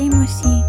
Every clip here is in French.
Oui, moi aussi.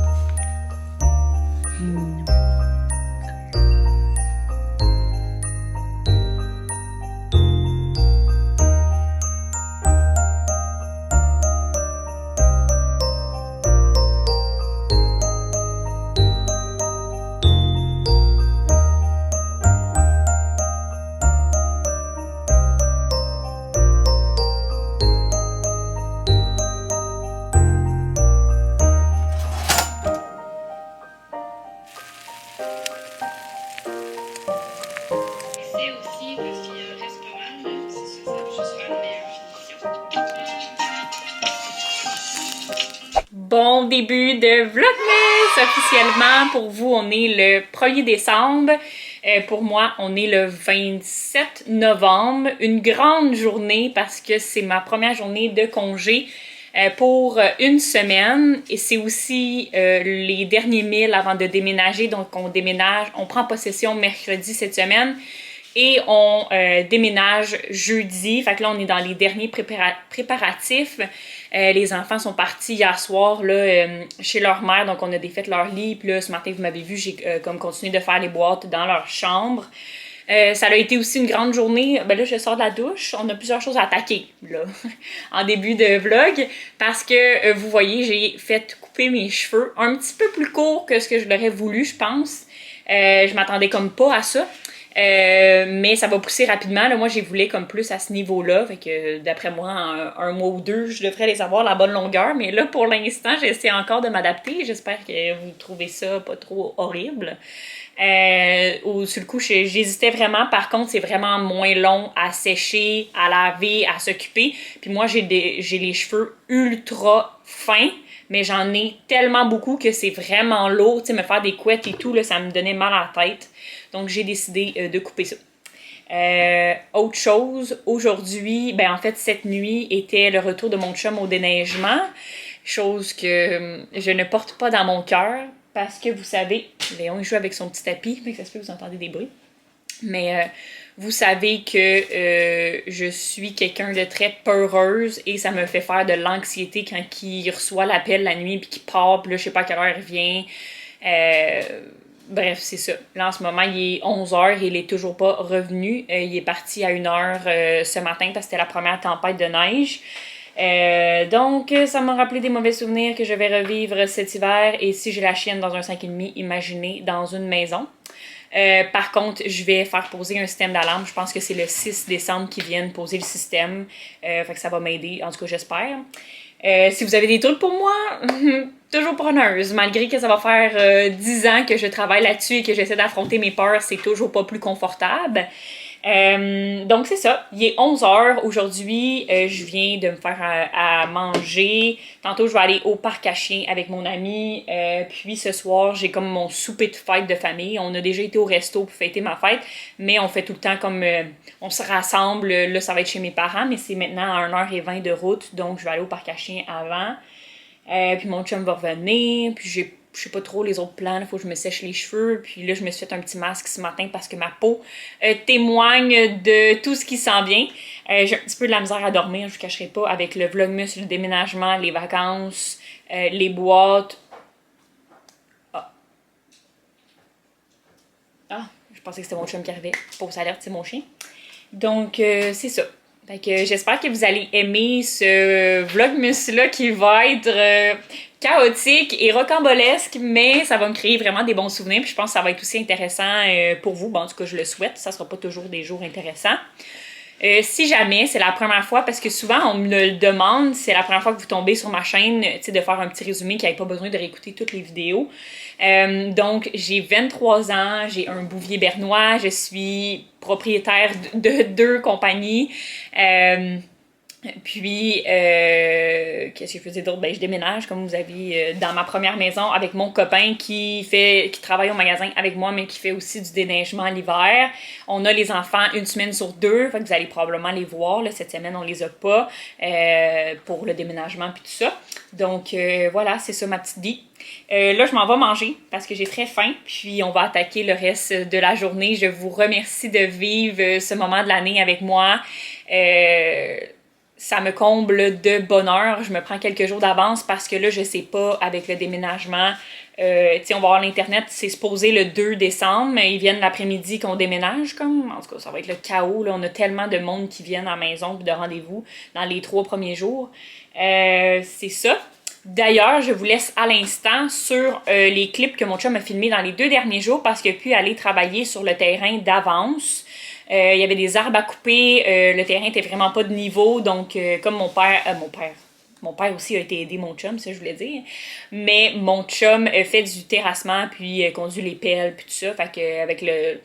C'est aussi parce qu'il y a un restaurant, là, c'est ça, ça va juste faire une meilleure finition. Bon début de Vlogmas! Officiellement, pour vous, on est le 1er décembre. Pour moi, on est le 27 novembre. Une grande journée parce que c'est ma première journée de congé pour une semaine. Et c'est aussi les derniers 1000 avant de déménager. Donc, on déménage, on prend possession mercredi cette semaine. Et on déménage jeudi. Fait que là, on est dans les derniers préparatifs. Les enfants sont partis hier soir là, chez leur mère, donc on a défait leur lit. Puis là, ce matin, vous m'avez vu, j'ai comme continué de faire les boîtes dans leur chambre. Ça a été aussi une grande journée. Ben là, je sors de la douche. On a plusieurs choses à attaquer, là, en début de vlog. Parce que, vous voyez, j'ai fait couper mes cheveux un petit peu plus court que ce que je l'aurais voulu, je pense. Je m'attendais comme pas à ça. Mais ça va pousser rapidement. Là, moi, j'ai voulu comme plus à ce niveau-là. Fait que d'après moi, en un mois ou deux, je devrais les avoir à la bonne longueur. Mais là, pour l'instant, j'essaie encore de m'adapter. J'espère que vous trouvez ça pas trop horrible. Sur le coup, j'hésitais vraiment. Par contre, c'est vraiment moins long à sécher, à laver, à s'occuper. Puis moi, j'ai les cheveux ultra fins. Mais j'en ai tellement beaucoup que c'est vraiment lourd. Tu sais, me faire des couettes et tout, là, ça me donnait mal à la tête. Donc, j'ai décidé de couper ça. Autre chose, aujourd'hui, ben en fait, cette nuit était le retour de mon chum au déneigement. Chose que je ne porte pas dans mon cœur. Parce que vous savez, Léon il joue avec son petit tapis. Mais ça se peut que vous entendez des bruits. Mais vous savez que je suis quelqu'un de très peureuse et ça me fait faire de l'anxiété quand il reçoit l'appel la nuit puis qu'il part, puis là, je sais pas à quelle heure il revient. Bref, c'est ça. Là, en ce moment, il est 11h et il est toujours pas revenu. Il est parti à 1h ce matin parce que c'était la première tempête de neige. Donc, ça m'a rappelé des mauvais souvenirs que je vais revivre cet hiver. Et si j'ai la chienne dans un 5,5, imaginez dans une maison. Par contre, je vais faire poser un système d'alarme. Je pense que c'est le 6 décembre qu'ils viennent poser le système. Fait que ça va m'aider, en tout cas j'espère. Si vous avez des trucs pour moi, toujours preneuse. Malgré que ça va faire 10 ans que je travaille là-dessus et que j'essaie d'affronter mes peurs, c'est toujours pas plus confortable. Donc c'est ça, il est 11h aujourd'hui, je viens de me faire à manger. Tantôt je vais aller au parc à chiens avec mon ami, puis ce soir j'ai comme mon souper de fête de famille. On a déjà été au resto pour fêter ma fête, mais on fait tout le temps comme on se rassemble, là ça va être chez mes parents, mais c'est maintenant à 1h20 de route, donc je vais aller au parc à chiens avant. Puis mon chum va revenir, puis je sais pas trop les autres plans, il faut que je me sèche les cheveux. Puis là, je me suis fait un petit masque ce matin parce que ma peau témoigne de tout ce qui s'en vient. J'ai un petit peu de la misère à dormir, je vous cacherai pas, avec le vlogmas, le déménagement, les vacances, les boîtes. Ah, je pensais que c'était mon chum qui arrivait. Pause alerte, c'est mon chien. Donc, c'est ça. Fait que j'espère que vous allez aimer ce vlogmas-là qui va être chaotique et rocambolesque, mais ça va me créer vraiment des bons souvenirs. Puis je pense que ça va être aussi intéressant pour vous. Bon, en tout cas, je le souhaite. Ça sera pas toujours des jours intéressants. Si jamais c'est la première fois, parce que souvent on me le demande, c'est la première fois que vous tombez sur ma chaîne, tu sais, de faire un petit résumé qui n'avait pas besoin de réécouter toutes les vidéos. Donc j'ai 23 ans, j'ai un bouvier bernois, je suis propriétaire de 2 compagnies. Puis, qu'est-ce que je faisais d'autre? Ben, je déménage, comme vous avez, dans ma première maison avec mon copain qui travaille au magasin avec moi, mais qui fait aussi du déneigement l'hiver. On a les enfants une semaine sur 2, fait que vous allez probablement les voir. Là, cette semaine, on les a pas pour le déménagement puis tout ça. Donc, voilà, c'est ça ma petite vie. Là, je m'en vais manger parce que j'ai très faim, puis on va attaquer le reste de la journée. Je vous remercie de vivre ce moment de l'année avec moi. ça me comble de bonheur. Je me prends quelques jours d'avance parce que là, je sais pas, avec le déménagement, tu sais, on va avoir l'Internet, c'est supposé le 2 décembre, mais ils viennent l'après-midi qu'on déménage, comme. En tout cas, ça va être le chaos, là. On a tellement de monde qui viennent à la maison puis de rendez-vous dans les 3 premiers jours. C'est ça. D'ailleurs, je vous laisse à l'instant sur les clips que mon chum a filmés dans les 2 derniers jours parce qu'il a pu aller travailler sur le terrain d'avance. Il y avait des arbres à couper, le terrain était vraiment pas de niveau, donc comme mon père aussi a été aider mon chum, ça je voulais dire, mais mon chum fait du terrassement, puis conduit les pelles, puis tout ça, fait que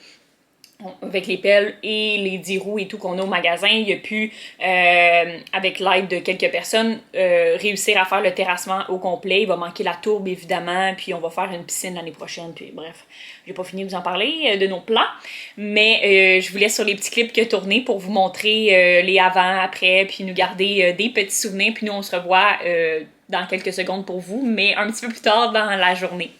avec les pelles et les 10 roues et tout qu'on a au magasin, il a pu, avec l'aide de quelques personnes, réussir à faire le terrassement au complet. Il va manquer la tourbe, évidemment, puis on va faire une piscine l'année prochaine, puis bref, j'ai pas fini de vous en parler, de nos plans, mais je vous laisse sur les petits clips qu'il a tournés pour vous montrer les avant, après, puis nous garder des petits souvenirs, puis nous on se revoit dans quelques secondes pour vous, mais un petit peu plus tard dans la journée.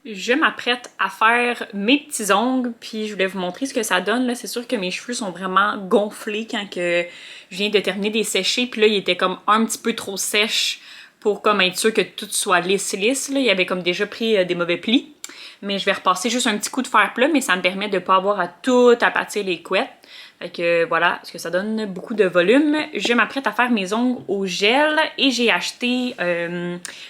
Je m'apprête à faire mes petits ongles, puis je voulais vous montrer ce que ça donne. Là, c'est sûr que mes cheveux sont vraiment gonflés quand que je viens de terminer de les sécher, puis là, ils étaient comme un petit peu trop sèches pour comme être sûr que tout soit lisse. Là. Il avait comme déjà pris des mauvais plis. Mais je vais repasser juste un petit coup de fer plat, mais ça me permet de pas avoir à tout aplatir les couettes. Fait que voilà, parce que ça donne beaucoup de volume. Je m'apprête à faire mes ongles au gel et j'ai acheté,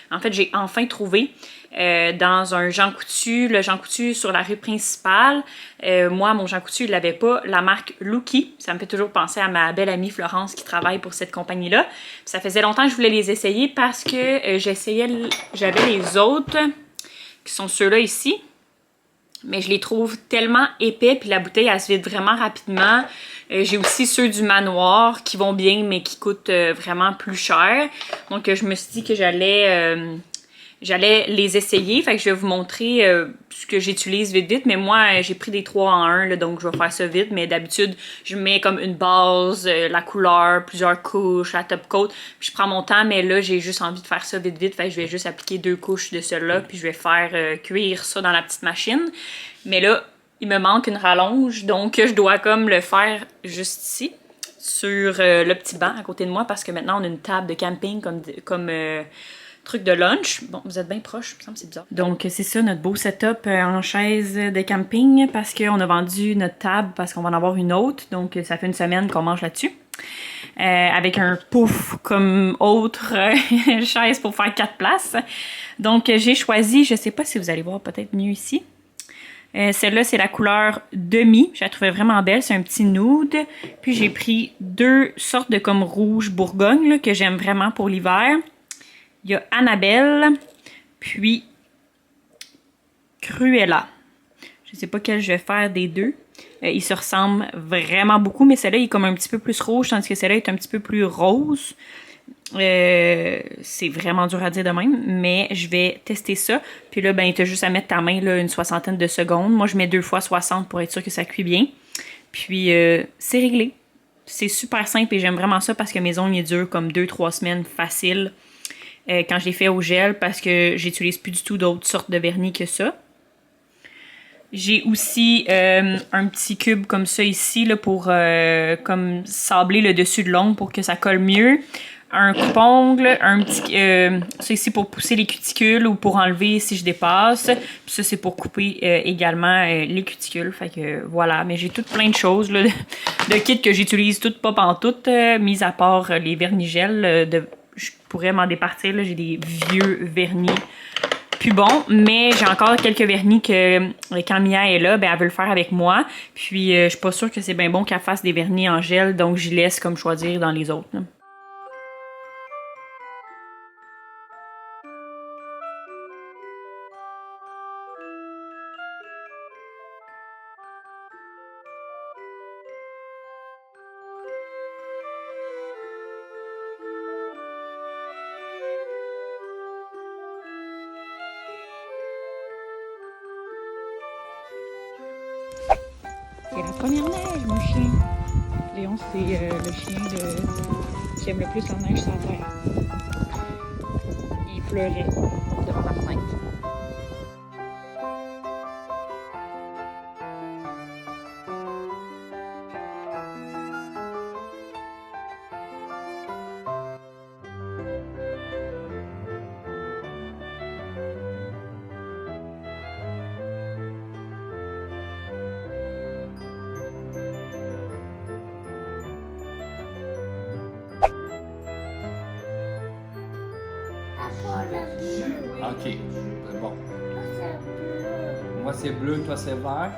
en fait j'ai enfin trouvé dans un Jean Coutu, le Jean Coutu sur la rue principale. Moi, mon Jean Coutu, il l'avait pas, la marque Looky. Ça me fait toujours penser à ma belle amie Florence qui travaille pour cette compagnie-là. Ça faisait longtemps que je voulais les essayer parce que j'avais les autres, qui sont ceux-là ici. Mais je les trouve tellement épais, puis la bouteille, elle se vide vraiment rapidement. J'ai aussi ceux du Manoir qui vont bien, mais qui coûtent vraiment plus cher. Donc, je me suis dit que j'allais les essayer. Fait que je vais vous montrer ce que j'utilise vite. Mais moi, j'ai pris des 3 en 1, là, donc je vais faire ça vite. Mais d'habitude, je mets comme une base, la couleur, plusieurs couches, la top coat. Puis je prends mon temps, mais là, j'ai juste envie de faire ça vite. Fait que je vais juste appliquer 2 couches de celle-là. Puis je vais faire cuire ça dans la petite machine. Mais là, il me manque une rallonge. Donc, je dois comme le faire juste ici, sur le petit banc à côté de moi. Parce que maintenant, on a une table de camping comme truc de lunch. Bon, vous êtes bien proche, il me semble que c'est bizarre. Donc, c'est ça, notre beau setup en chaise de camping parce qu'on a vendu notre table parce qu'on va en avoir une autre. Donc, ça fait une semaine qu'on mange là-dessus. Avec un pouf comme autre chaise pour faire 4 places. Donc, j'ai choisi, je sais pas si vous allez voir peut-être mieux ici. Celle-là, c'est la couleur demi. Je la trouvais vraiment belle. C'est un petit nude. Puis, j'ai pris 2 sortes de comme rouge bourgogne là, que j'aime vraiment pour l'hiver. Il y a Annabelle, puis Cruella. Je ne sais pas quel je vais faire des deux. Ils se ressemblent vraiment beaucoup, mais celle-là est comme un petit peu plus rouge, tandis que celle-là est un petit peu plus rose. C'est vraiment dur à dire de même, mais je vais tester ça. Puis là, ben, tu as juste à mettre ta main là, une 60aine de secondes. Moi, je mets 2 fois 60 pour être sûr que ça cuit bien. Puis, c'est réglé. C'est super simple et j'aime vraiment ça parce que mes ongles, ils durent comme 2-3 semaines facile. Quand je les fais au gel parce que j'utilise plus du tout d'autres sortes de vernis que ça. J'ai aussi un petit cube comme ça ici là, pour comme sabler le dessus de l'ongle pour que ça colle mieux. Un coupe-ongle, un petit ça ici pour pousser les cuticules ou pour enlever si je dépasse. Puis ça c'est pour couper également les cuticules. Fait que voilà, mais j'ai toutes plein de choses là, de kits que j'utilise toutes pas pantoute, mis à part les vernis gel je pourrais m'en départir. J'ai des vieux vernis plus bon, mais j'ai encore quelques vernis que quand Mia est là, ben elle veut le faire avec moi. Puis je suis pas sûre que c'est bien bon qu'elle fasse des vernis en gel, donc j'y laisse comme choisir dans les autres. Là. C'est la première neige, mon chien. Léon, c'est le chien qui aime le plus la neige sur la terre. Il pleurait devant la fenêtre. Ok, c'est bon. Moi c'est bleu, toi c'est vert.